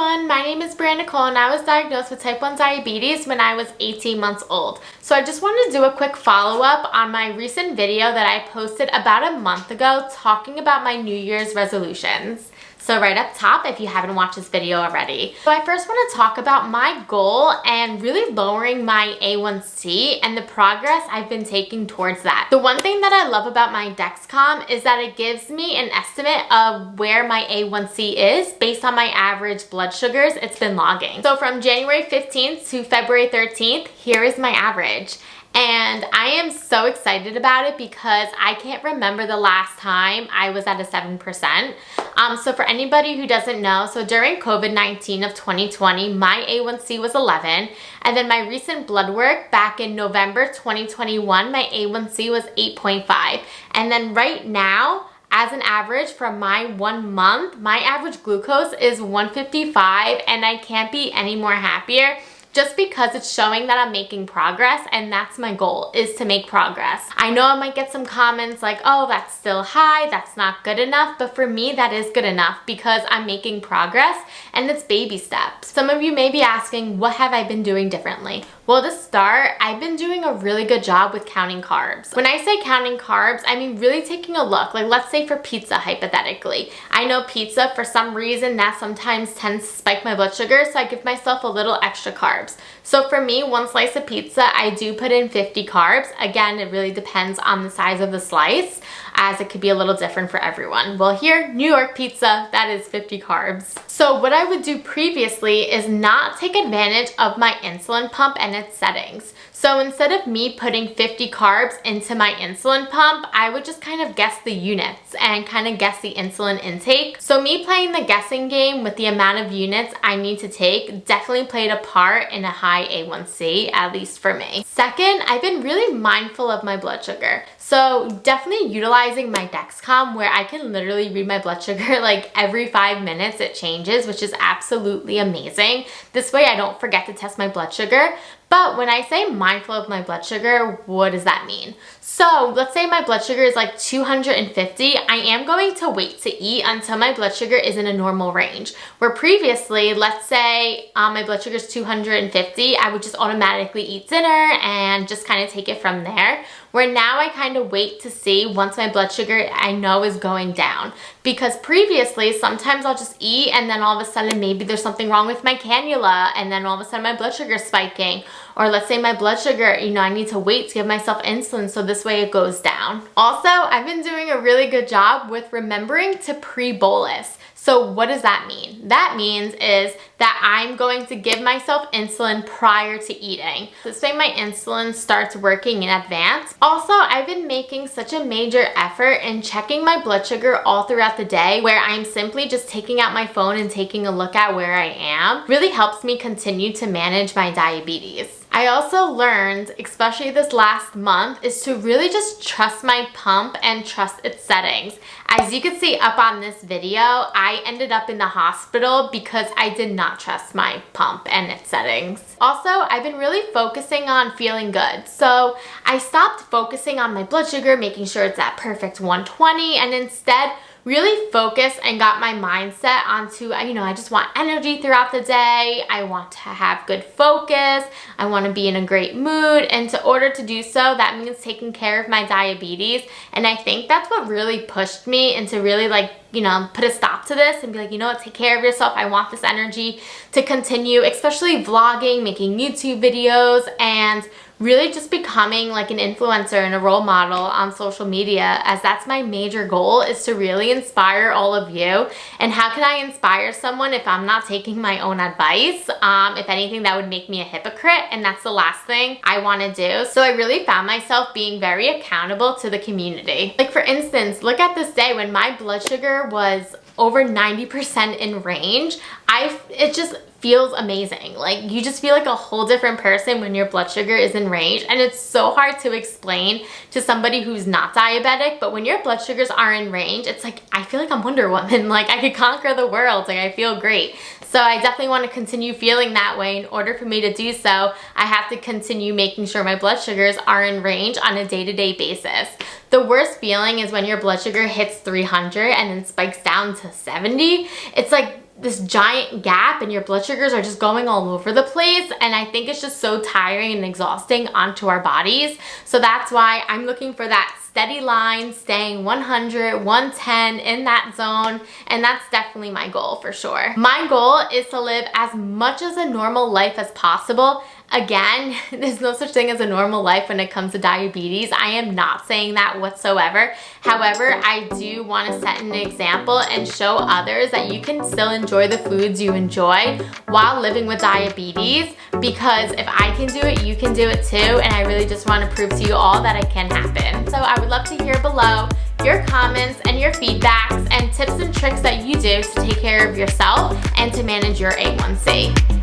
everyone, my name is Breanne Nicole and I was diagnosed with type 1 diabetes when I was 18 months old. So I just wanted to do a quick follow-up on my recent video that I posted about a month ago talking about my New Year's resolutions. So right up top, if you haven't watched this video already. So I first want to talk about my goal and really lowering my A1C and the progress I've been taking towards that. The one thing that I love about my Dexcom is that it gives me an estimate of where my A1C is based on my average blood sugars it's been logging. So from January 15th to February 13th, here is my average. And I am so excited about it because I can't remember the last time I was at a 7%. So for anybody who doesn't know, so during COVID-19 of 2020, my A1C was 11. And then my recent blood work back in November 2021, my A1C was 8.5. And then right now, as an average from my 1 month, my average glucose is 155, and I can't be any more happier. Just because it's showing that I'm making progress, and that's my goal, is to make progress. I know I might get some comments like, oh, that's still high, that's not good enough, but for me, that is good enough because I'm making progress and it's baby steps. Some of you may be asking, what have I been doing differently? Well, to start, I've been doing a really good job with counting carbs. When I say counting carbs, I mean really taking a look. Like let's say for pizza, hypothetically. I know pizza, for some reason, that sometimes tends to spike my blood sugar, so I give myself a little extra carbs. So for me, one slice of pizza, I do put in 50 carbs. Again, it really depends on the size of the slice, as it could be a little different for everyone. Well, here, New York pizza, that is 50 carbs. So what I would do previously is not take advantage of my insulin pump and its settings. So instead of me putting 50 carbs into my insulin pump, I would just kind of guess the units and kind of guess the insulin intake. So me playing the guessing game with the amount of units I need to take definitely played a part in a high A1C, at least for me. Second, I've been really mindful of my blood sugar. So definitely utilizing my Dexcom, where I can literally read my blood sugar like every 5 minutes it changes, which is absolutely amazing. This way I don't forget to test my blood sugar. But when I say mindful of my blood sugar, what does that mean? So let's say my blood sugar is like 250. I am going to wait to eat until my blood sugar is in a normal range. Where previously, let's say my blood sugar is 250, I would just automatically eat dinner and just kind of take it from there. Where now I kind of wait to see once my blood sugar I know is going down. Because previously, sometimes I'll just eat and then all of a sudden maybe there's something wrong with my cannula and then all of a sudden my blood sugar is spiking. Or let's say my blood sugar, I need to wait to give myself insulin so this way it goes down. Also, I've been doing a really good job with remembering to pre-bolus. So what does that mean? That means is that I'm going to give myself insulin prior to eating. This way my insulin starts working in advance. Also, I've been making such a major effort in checking my blood sugar all throughout the day, where I'm simply just taking out my phone and taking a look at where I am. Really helps me continue to manage my diabetes. I also learned, especially this last month, is to really just trust my pump and trust its settings. As you can see up on this video, I ended up in the hospital because I did not trust my pump and its settings. Also, I've been really focusing on feeling good. So I stopped focusing on my blood sugar, making sure it's at perfect 120, and instead really focused and got my mindset onto, I just want energy throughout the day. I want to have good focus. I want to be in a great mood. And in order to do so, that means taking care of my diabetes. And I think that's what really pushed me into really put a stop to this and be like, take care of yourself. I want this energy to continue, especially vlogging, making YouTube videos, and really just becoming like an influencer and a role model on social media, as that's my major goal, is to really inspire all of you. And how can I inspire someone if I'm not taking my own advice? If anything, that would make me a hypocrite, and that's the last thing I want to do. So I really found myself being very accountable to the community. Like for instance, look at this day when my blood sugar was over 90% in range. It just feels amazing. Like you just feel like a whole different person when your blood sugar is in range, and it's so hard to explain to somebody who's not diabetic, but when your blood sugars are in range, it's like I feel like I'm Wonder Woman. Like I could conquer the world. Like I feel great. So I definitely want to continue feeling that way. In order for me to do so, I have to continue making sure my blood sugars are in range on a day-to-day basis. The worst feeling is when your blood sugar hits 300 and then spikes down to 70. It's like this giant gap and your blood sugars are just going all over the place, and I think it's just so tiring and exhausting onto our bodies. So that's why I'm looking for that steady line, staying 100, 110 in that zone, and that's definitely my goal for sure. My goal is to live as much as a normal life as possible. Again, there's no such thing as a normal life when it comes to diabetes. I am not saying that whatsoever. However, I do want to set an example and show others that you can still enjoy the foods you enjoy while living with diabetes, because if I can do it, you can do it too, and I really just want to prove to you all that it can happen. So I would love to hear below your comments and your feedbacks and tips and tricks that you do to take care of yourself and to manage your A1C.